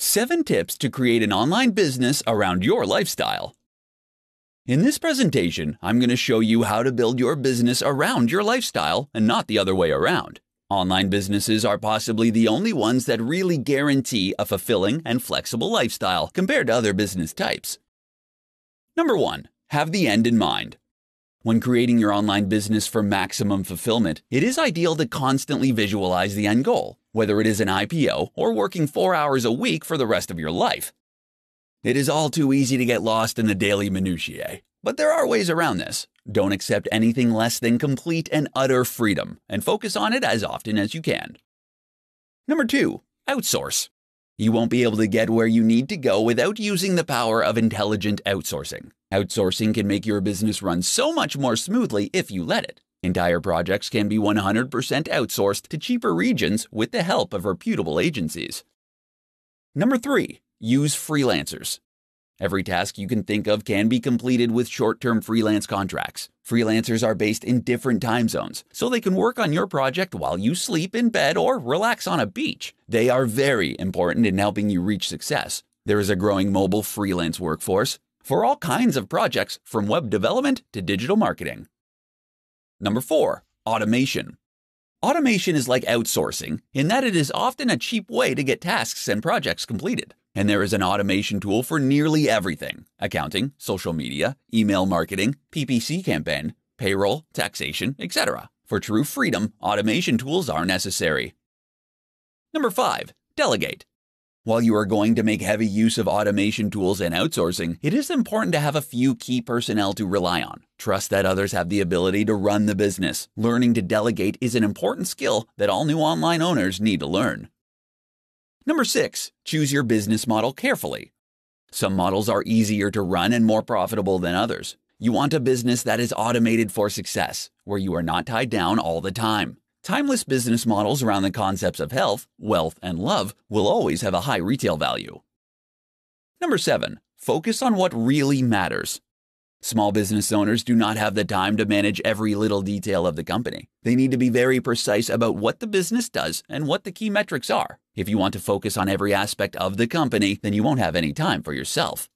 7 tips to create an online business around your lifestyle. In this presentation, I'm going to show you how to build your business around your lifestyle and not the other way around. Online businesses are possibly the only ones that really guarantee a fulfilling and flexible lifestyle compared to other business types. Number 1. Have the end in mind. When creating your online business for maximum fulfillment, it is ideal to constantly visualize the end goal, whether it is an IPO or working 4 hours a week for the rest of your life. It is all too easy to get lost in the daily minutiae, but there are ways around this. Don't accept anything less than complete and utter freedom, and focus on it as often as you can. Number 2. Outsource. You won't be able to get where you need to go without using the power of intelligent outsourcing. Outsourcing can make your business run so much more smoothly if you let it. Entire projects can be 100% outsourced to cheaper regions with the help of reputable agencies. Number 3. Use freelancers. Every task you can think of can be completed with short-term freelance contracts. Freelancers are based in different time zones, so they can work on your project while you sleep in bed or relax on a beach. They are very important in helping you reach success. There is a growing mobile freelance workforce for all kinds of projects, from web development to digital marketing. Number 4. Automation. Automation is like outsourcing in that it is often a cheap way to get tasks and projects completed. And there is an automation tool for nearly everything: accounting, social media, email marketing, PPC campaign, payroll, taxation, etc. For true freedom, automation tools are necessary. Number 5. Delegate. While you are going to make heavy use of automation tools and outsourcing, it is important to have a few key personnel to rely on. Trust that others have the ability to run the business. Learning to delegate is an important skill that all new online owners need to learn. Number 6. Choose your business model carefully. Some models are easier to run and more profitable than others. You want a business that is automated for success, where you are not tied down all the time. Timeless business models around the concepts of health, wealth, and love will always have a high retail value. Number 7. Focus on what really matters. Small business owners do not have the time to manage every little detail of the company. They need to be very precise about what the business does and what the key metrics are. If you want to focus on every aspect of the company, then you won't have any time for yourself.